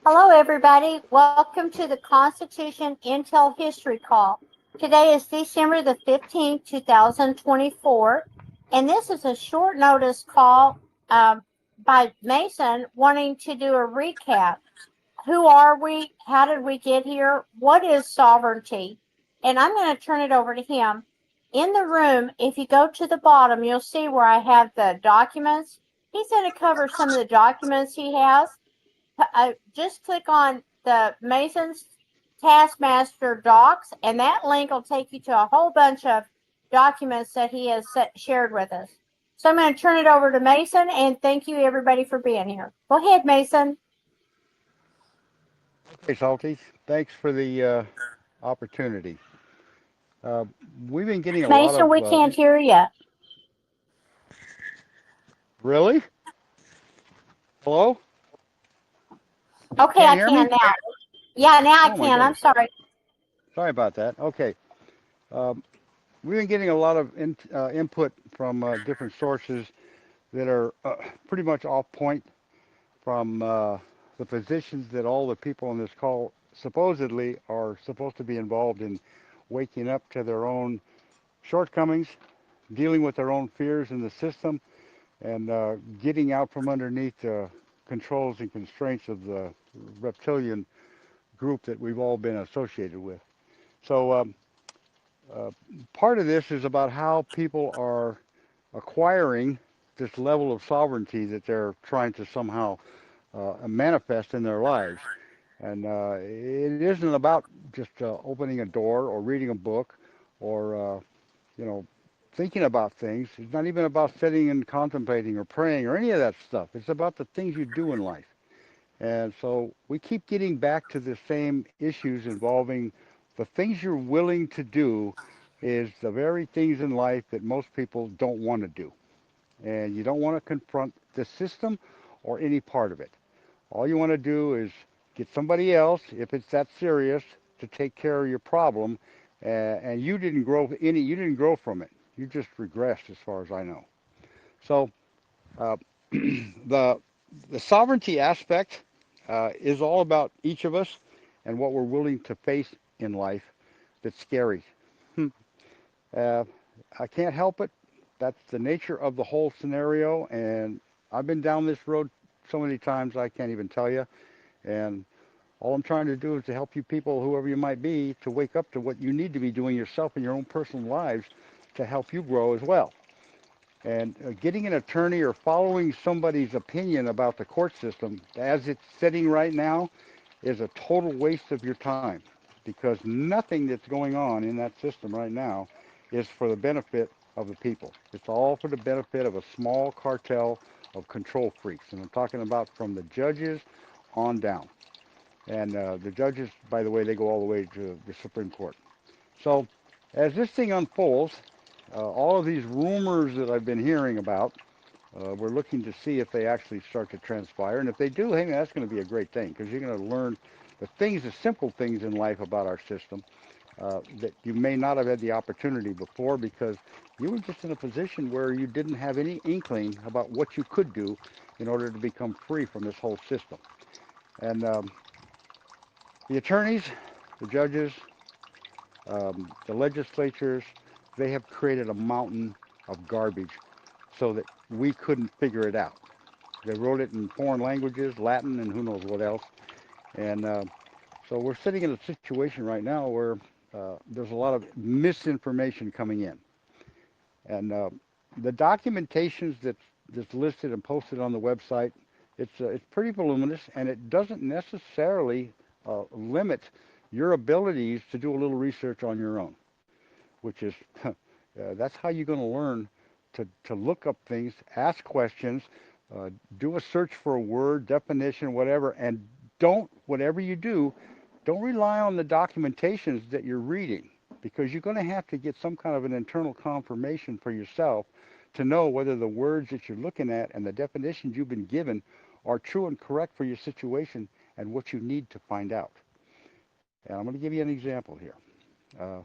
Hello, everybody. Welcome to the Constitution Intel History Call. Today is December the 15th, 2024, and this is a short notice call by Mason wanting to do a recap. Who are we? How did we get here? What is sovereignty? And I'm going to turn it over to him. In the room, if you go to the bottom, you'll see where I have the documents. He's going to cover some of the documents he has. Just click on the Mason's Taskmaster docs, and that link will take you to a whole bunch of documents that he has shared with us. So I'm going to turn it over to Mason, and thank you everybody for being here. Go ahead, Mason. Hey, Salty. Thanks for the opportunity. Uh, we've been getting a lot Mason, of. we can't hear you. Really? Hello? Okay, Can't I hear can me? now. Yeah, now I Oh my can. I'm goodness. sorry. Sorry about that. Okay. Um, we've been getting a lot of input from different sources that are pretty much off point from the positions that all the people on this call supposedly are supposed to be involved in waking up to their own shortcomings, dealing with their own fears in the system, and getting out from underneath the controls and constraints of the reptilian group that we've all been associated with. So uh, part of this is about how people are acquiring this level of sovereignty that they're trying to somehow manifest in their lives. And it isn't about just opening a door or reading a book or thinking about things. It's not even about sitting and contemplating or praying or any of that stuff. It's about the things you do in life. And so we keep getting back to the same issues involving the things you're willing to do is the very things in life that most people don't want to do. And you don't want to confront the system or any part of it. All you want to do is get somebody else, if it's that serious, to take care of your problem, and you didn't grow from it. You just regressed, as far as I know. So uh, the the sovereignty aspect is all about each of us and what we're willing to face in life. That's scary. Hmm. Uh, I can't help it. That's the nature of the whole scenario, and I've been down this road so many times I can't even tell you. And all I'm trying to do is to help you people, whoever you might be, to wake up to what you need to be doing yourself in your own personal lives to help you grow as well. And getting an attorney or following somebody's opinion about the court system as it's sitting right now is a total waste of your time because nothing that's going on in that system right now is for the benefit of the people. It's all for the benefit of a small cartel of control freaks. And I'm talking about from the judges on down. And the judges, by the way, they go all the way to the Supreme Court. So as this thing unfolds, all of these rumors that I've been hearing about, we're looking to see if they actually start to transpire. And if they do, hey, man, that's going to be a great thing because you're going to learn the things, the simple things in life about our system that you may not have had the opportunity before because you were just in a position where you didn't have any inkling about what you could do in order to become free from this whole system. And the attorneys, the judges, the legislatures, they have created a mountain of garbage so that we couldn't figure it out. They wrote it in foreign languages, Latin, and who knows what else. And so we're sitting in a situation right now where there's a lot of misinformation coming in. And the documentations that's listed and posted on the website, it's pretty voluminous, and it doesn't necessarily limit your abilities to do a little research on your own, which is that's how you're going to learn to look up things, ask questions, do a search for a word, definition, whatever, and whatever you do, don't rely on the documentations that you're reading because you're going to have to get some kind of an internal confirmation for yourself to know whether the words that you're looking at and the definitions you've been given are true and correct for your situation and what you need to find out. And I'm going to give you an example here. Uh,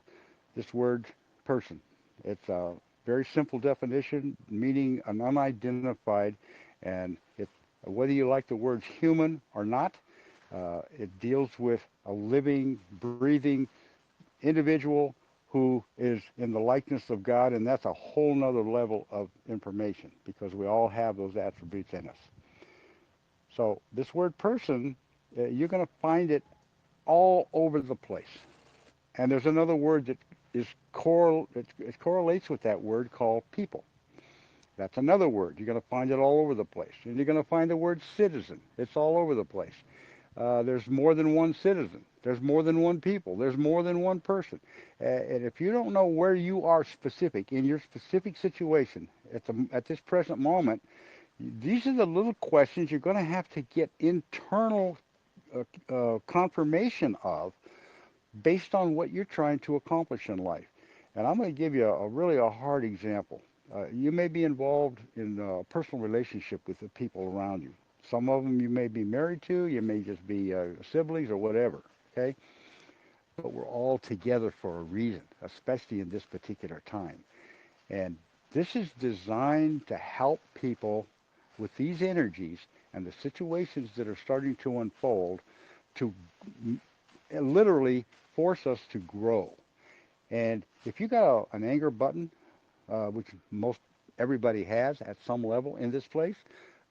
this word person. It's a very simple definition, meaning an unidentified, and whether you like the words human or not, It deals with a living, breathing individual who is in the likeness of God, and that's a whole nother level of information because we all have those attributes in us. So this word person, you're going to find it all over the place. And there's another word that it correlates with that word called people. That's another word. You're going to find it all over the place. And you're going to find the word citizen. It's all over the place. There's more than one citizen. There's more than one people. There's more than one person. And if you don't know where you are specific in your specific situation at this present moment, these are the little questions you're going to have to get internal confirmation of based on what you're trying to accomplish in life. And I'm going to give you a hard example. You may be involved in a personal relationship with the people around you. Some of them you may be married to, you may just be siblings or whatever, okay? But we're all together for a reason, especially in this particular time. And this is designed to help people with these energies and the situations that are starting to unfold to literally force us to grow. And if you got an anger button, which most everybody has at some level in this place,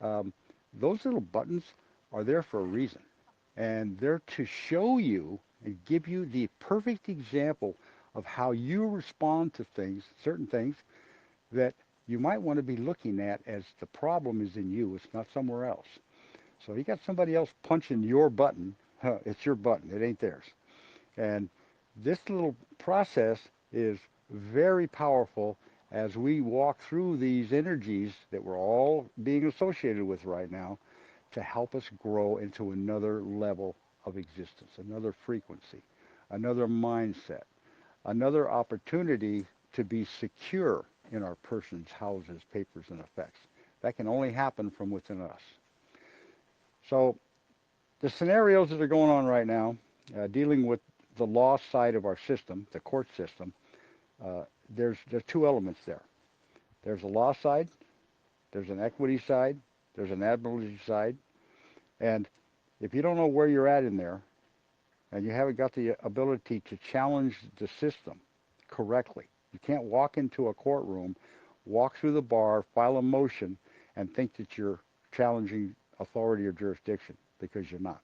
um, those little buttons are there for a reason. And they're to show you and give you the perfect example of how you respond to things, certain things that you might want to be looking at as the problem is in you. It's not somewhere else. So you got somebody else punching your button. It's your button. It ain't theirs. And this little process is very powerful as we walk through these energies that we're all being associated with right now to help us grow into another level of existence, another frequency, another mindset, another opportunity to be secure in our persons, houses, papers, and effects. That can only happen from within us. So the scenarios that are going on right now, dealing with the law side of our system, the court system, uh, there's two elements there. There's a law side, there's an equity side, there's an admiralty side, and if you don't know where you're at in there, and you haven't got the ability to challenge the system correctly, you can't walk into a courtroom, walk through the bar, file a motion, and think that you're challenging authority or jurisdiction because you're not.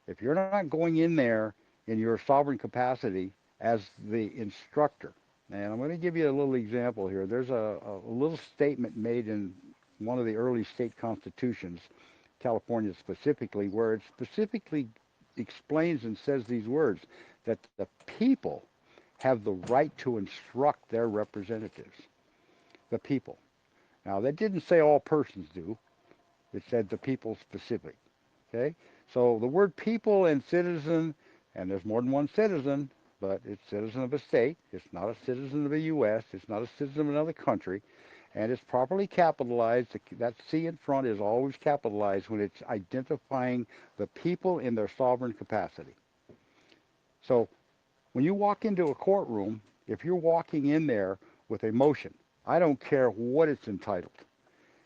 If you're not going in there in your sovereign capacity as the instructor, and I'm going to give you a little example here. There's a little statement made in one of the early state constitutions, California specifically, where it specifically explains and says these words that the people have the right to instruct their representatives. The people. Now, that didn't say all persons do. It said the people specific. Okay? So the word people and citizen, and there's more than one citizen, but it's citizen of a state. It's not a citizen of the U.S. It's not a citizen of another country. And it's properly capitalized. That C in front is always capitalized when it's identifying the people in their sovereign capacity. So when you walk into a courtroom, if you're walking in there with a motion, I don't care what it's entitled.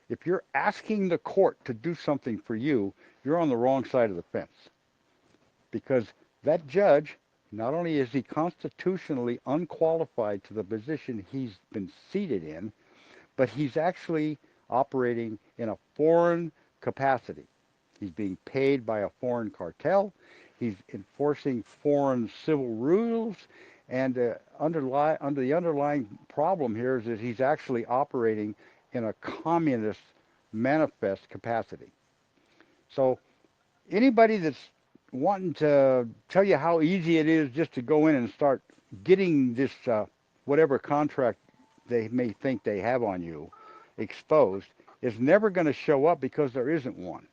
If you're asking the court to do something for you, you're on the wrong side of the fence. Because that judge, not only is he constitutionally unqualified to the position he's been seated in, but he's actually operating in a foreign capacity. He's being paid by a foreign cartel. He's enforcing foreign civil rules. And under the underlying problem here is that he's actually operating in a communist manifest capacity. So anybody that's wanting to tell you how easy it is just to go in and start getting this whatever contract they may think they have on you exposed is never going to show up because there isn't one.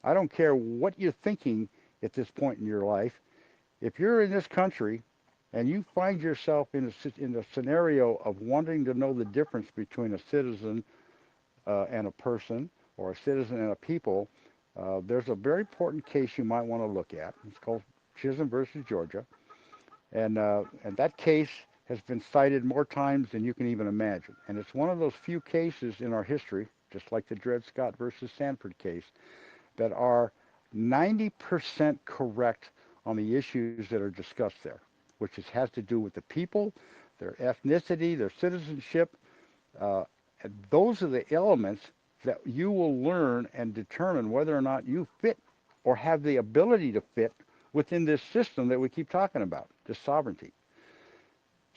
I don't care what you're thinking at this point in your life. If you're in this country and you find yourself in a scenario of wanting to know the difference between a citizen and a person, or a citizen and a people, there's a very important case you might want to look at. It's called Chisholm versus Georgia, and that case has been cited more times than you can even imagine. And it's one of those few cases in our history, just like the Dred Scott versus Sanford case, that are 90% correct on the issues that are discussed there, which has to do with the people, their ethnicity, their citizenship. And those are the elements that you will learn and determine whether or not you fit or have the ability to fit within this system that we keep talking about, this sovereignty.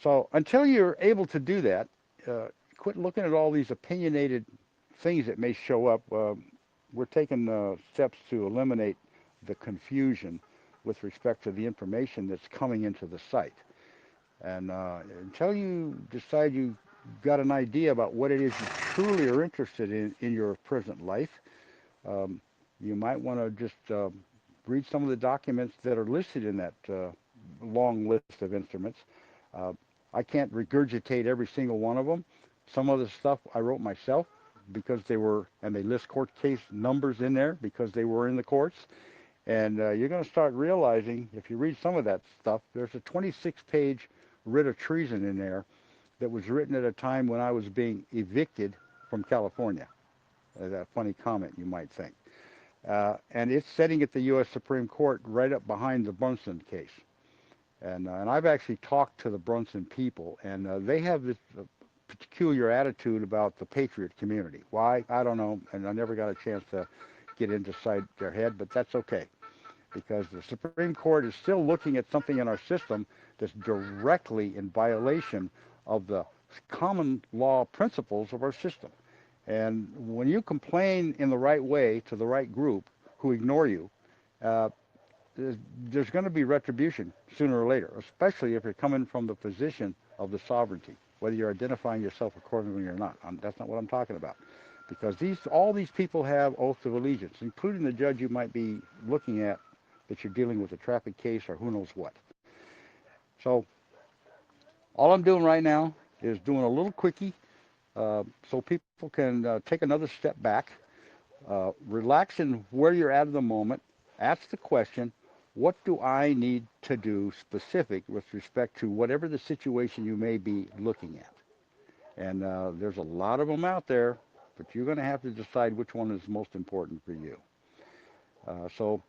So until you're able to do that, quit looking at all these opinionated things that may show up. We're taking steps to eliminate the confusion with respect to the information that's coming into the site. And until you decide you got an idea about what it is you truly are interested in your present life, um, you might want to just read some of the documents that are listed in that long list of instruments. Uh, I can't regurgitate every single one of them. Some of the stuff I wrote myself because they were, and they list court case numbers in there because they were in the courts. And you're going to start realizing, if you read some of that stuff, there's a 26-page writ of treason in there that was written at a time when I was being evicted from California. A funny comment, you might think. And it's sitting at the U.S. Supreme Court right up behind the Brunson case. And I've actually talked to the Brunson people, and they have this peculiar attitude about the patriot community. Why? I don't know, and I never got a chance to get inside their head, but that's okay because the Supreme Court is still looking at something in our system that's directly in violation of the common law principles of our system. And when you complain in the right way to the right group who ignore you, uh, there's going to be retribution sooner or later, especially if you're coming from the position of the sovereignty, whether you're identifying yourself accordingly or not. That's not what I'm talking about. Because all these people have oaths of allegiance, including the judge you might be looking at that you're dealing with a traffic case or who knows what. So all I'm doing right now is doing a little quickie so people can take another step back, relax in where you're at the moment, ask the question, what do I need to do specific with respect to whatever the situation you may be looking at? And there's a lot of them out there, but you're going to have to decide which one is most important for you. So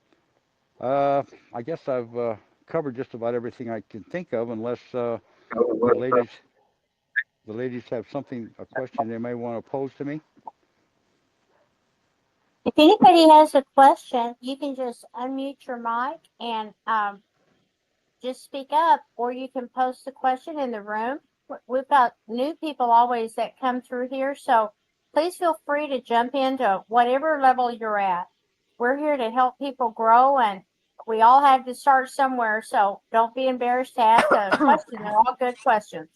I guess I've covered just about everything I can think of, unless the ladies the ladies have something, a question they may want to pose to me. If anybody has a question, you can just unmute your mic and just speak up, or you can post the question in the room. We've got new people always that come through here, so please feel free to jump into whatever level you're at. We're here to help people grow, and we all have to start somewhere, so don't be embarrassed to ask a question. They're all good questions.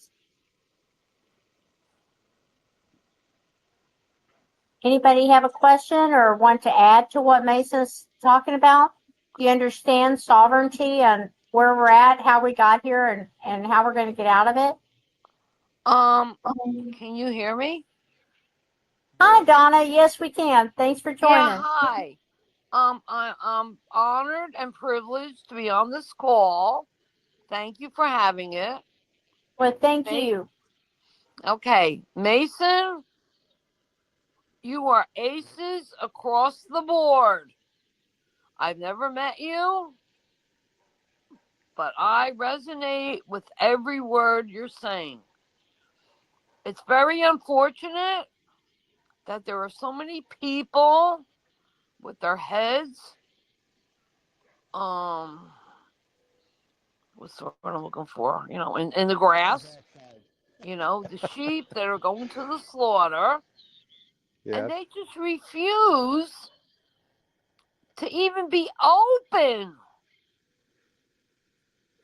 Anybody have a question or want to add to what Mason's talking about? Do you understand sovereignty and where we're at, how we got here, and how we're going to get out of it? Can you hear me? Hi, Donna. Yes, we can. Thanks for joining. Yeah, hi. I'm honored and privileged to be on this call. Thank you for having it. Well, thank you. Okay, Mason, you are aces across the board. I've never met you, but I resonate with every word you're saying. It's very unfortunate that there are so many people with their heads what's the word I'm looking for? In the grass. The sheep that are going to the slaughter. Yes. And they just refuse to even be open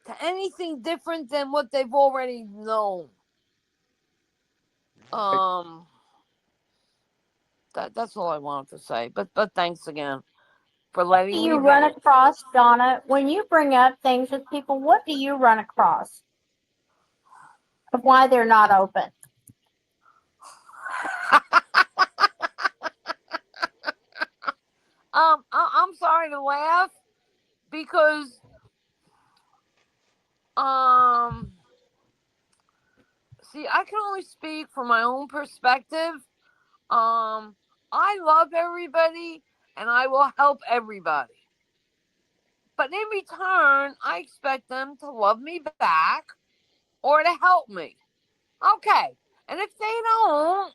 to anything different than what they've already known. That's all I wanted to say. But thanks again for letting me. What do you run across, Donna, when you bring up things with people? What do you run across of why they're not open? I'm sorry to laugh because see, I can only speak from my own perspective. I love everybody, and I will help everybody. But in return, I expect them to love me back or to help me. Okay. And if they don't,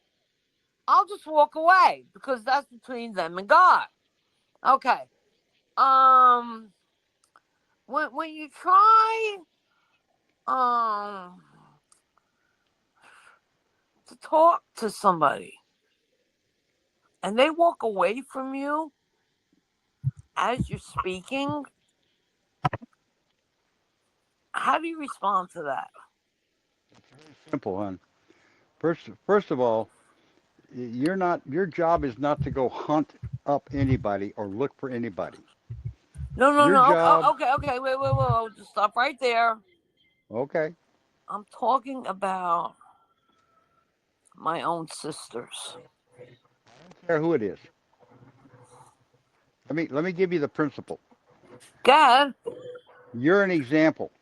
I'll just walk away because that's between them and God. Okay. Um when you try um to talk to somebody and they walk away from you as you're speaking, how do you respond to that? Simple, hon. First of all, you're not. Your job is not to go hunt up anybody or look for anybody. No, no, Your no. job. Okay, okay. Wait. Just stop right there. Okay. I'm talking about my own sisters. I don't care who it is. Let me give you the principle. God, You're an example.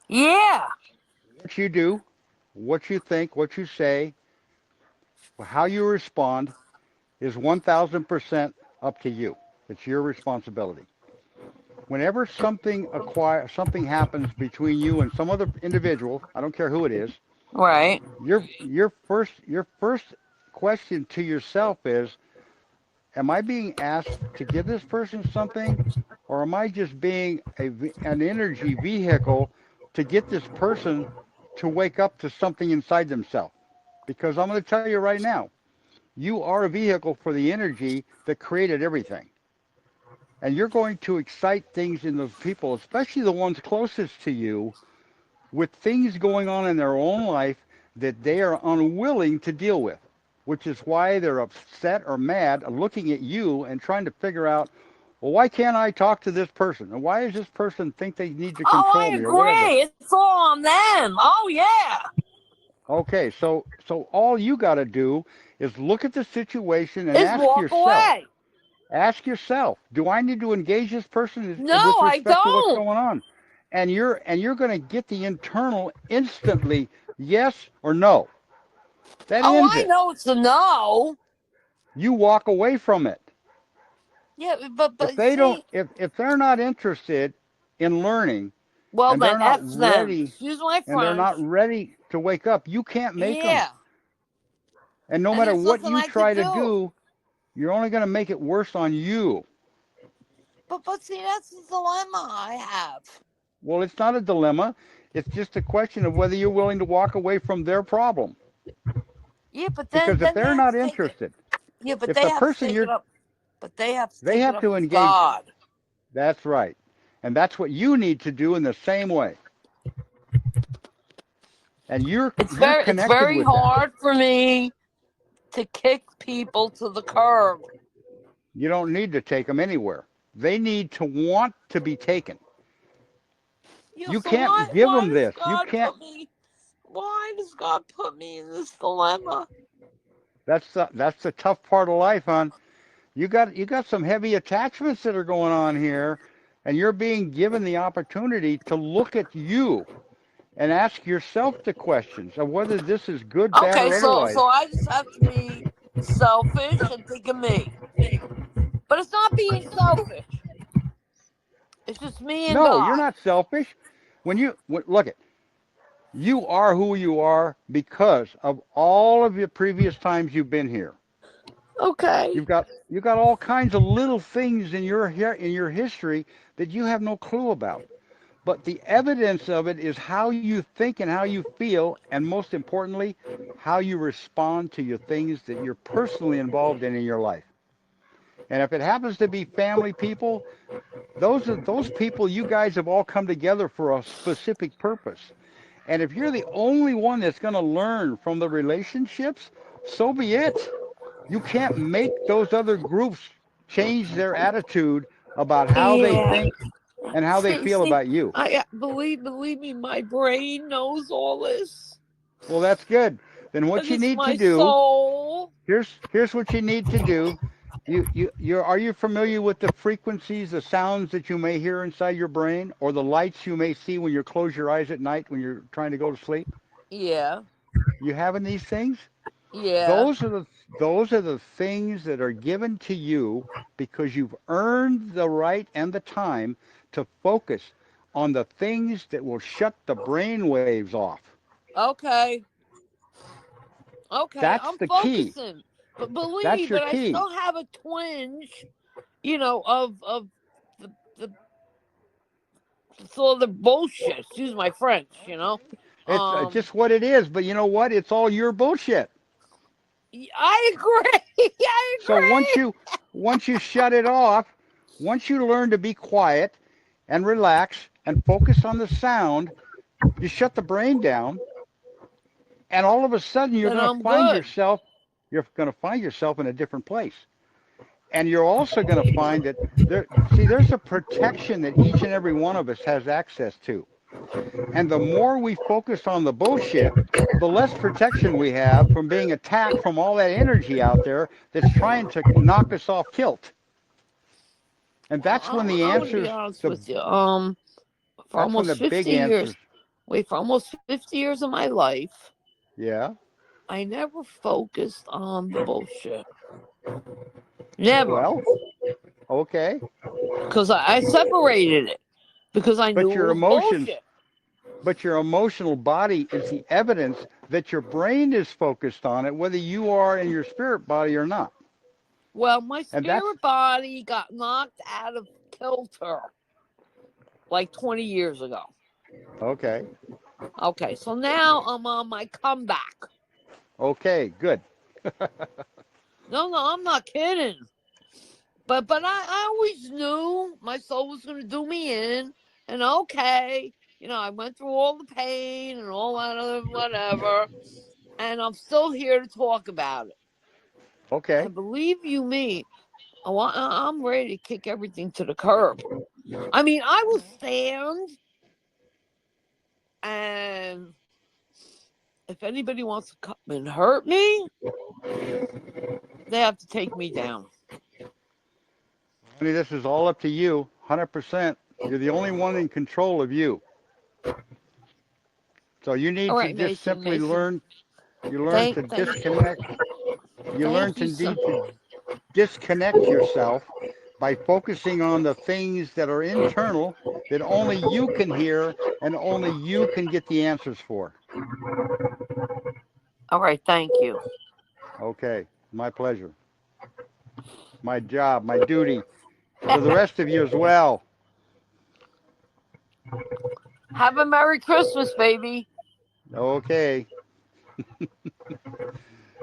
yeah. What you do, what you think, what you say, how you respond is 1,000% up to you. It's your responsibility. Whenever something happens between you and some other individual, I don't care who it is, Right. your first question to yourself is, am I being asked to give this person something, or am I just being an energy vehicle to get this person to wake up to something inside themselves? Because I'm going to tell you right now, you are a vehicle for the energy that created everything. And you're going to excite things in those people, especially the ones closest to you, with things going on in their own life that they are unwilling to deal with, which is why they're upset or mad looking at you and trying to figure out, well, why can't I talk to this person? And why does this person think they need to Oh, control I me or whatever? agree. It's all on them. Oh, yeah. Okay, so all you got to do is look at the situation and Is walk away. ask yourself, do I need to engage this person No, with I respect to what's don't. going on? And you're going to get the internal instantly yes or no. That Oh, ends I it. know it's a no. You walk away from it. Yeah, If but they don't see, if they're not interested in learning well and then they're not F them. ready Excuse my and they're French. not ready to wake up, you can't make them. Yeah, And no and matter there's what nothing you I could try to do. do, you're only going to make it worse on you. But see, that's the dilemma I have. Well, it's not a dilemma. It's just a question of whether you're willing to walk away from their problem. Yeah, but Because if then they they're have not to take it. interested, Yeah, but if they the have to person take it you're, up. But they have to they take it have up to with engage. God. That's right. And that's what you need to do in the same way. And you're It's connected very with that. hard for me to kick people to the curb. You don't need to take them anywhere. They need to want to be taken. Yeah, You so can't give why them does this. You God can't. put me? Why does God put me in this dilemma? That's the tough part of life, hon. You got some heavy attachments that are going on here, and you're being given the opportunity to look at you and ask yourself the questions of whether this is good, bad, Okay, or so otherwise. I just have to be selfish and think of me. But it's not being selfish. It's just me and No, you're God. not selfish. Look at, you are who you are because of all of the previous times you've been here. Okay. You've got all kinds of little things in your history that you have no clue about. But the evidence of it is how you think and how you feel, and most importantly, how you respond to your things that you're personally involved in your life. And if it happens to be family people, those people, you guys have all come together for a specific purpose. And if you're the only one that's going to learn from the relationships, so be it. You can't make those other groups change their attitude about how they Yeah. think and how they feel See, about you. I believe me, my brain knows all this. Well, that's good. Then what And you it's need to my do, soul. here's what you need to do. Are you familiar with the frequencies, the sounds that you may hear inside your brain, or the lights you may see when you close your eyes at night when you're trying to go to sleep? Yeah. You having these things? Yeah. Those are the things that are given to you because you've earned the right and the time to focus on the things that will shut the brain waves off. Okay. Okay. That's I'm the key. focusing. But believe me, That's your but I key. still have a twinge, of the sort of the bullshit. Excuse my French. Okay. It's Um, just what it is, but you know what? It's all your bullshit. I agree. I So once agree. you once you shut it off, once you learn to be quiet and relax and focus on the sound, you shut the brain down, and all of a sudden Then I'm good. you're going to find yourself in a different place. And you're also going to find that there's a protection that each and every one of us has access to. And the more we focus on the bullshit, the less protection we have from being attacked from all that energy out there that's trying to knock us off kilt. And that's when the I'm gonna be answers, honest the with you. For that's when the almost big 50 answers. years, wait, for almost 50 years of my life, Yeah. I never focused on the bullshit. Never. Well, okay. Because I separated it. Because I But knew it your was emotions, bullshit. but your emotional body is the evidence that your brain is focused on it, whether you are in your spirit body or not. Well, my And that's spirit body got knocked out of kilter like 20 years ago. okay. Okay, so now I'm on my comeback. Okay, good. No, I'm not kidding. But I always knew my soul was going to do me in. And okay, I went through all the pain and all that other whatever. And I'm still here to talk about it. Okay. And believe you me, I'm ready to kick everything to the curb. I mean, I will stand, and if anybody wants to come and hurt me, they have to take me down. Honey, this is all up to you, 100%. You're the only one in control of you. So you All need to right, just Mason. simply Mason, learn to disconnect. You learn thank to you so. need to disconnect yourself by focusing on the things that are internal that only you can hear and only you can get the answers for. All right, thank you. Okay, my pleasure. My job, my duty. For the rest of you as well. Have a Merry Christmas, baby. Okay.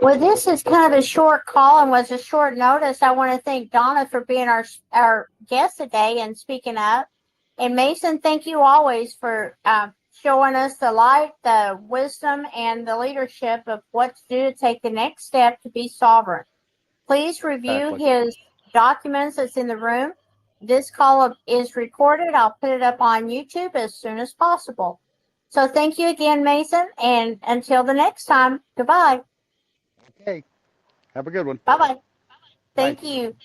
Well, this is kind of a short call and was a short notice. I want to thank Donna for being our guest today and speaking up. And Mason, thank you always for showing us the light, the wisdom, and the leadership of what to do to take the next step to be sovereign. Please review Exactly. his documents that's in the room. This call is recorded. I'll put it up on YouTube as soon as possible. So thank you again, Mason. And until the next time, goodbye. Okay. Have a good one. Bye bye. Bye. Thank you.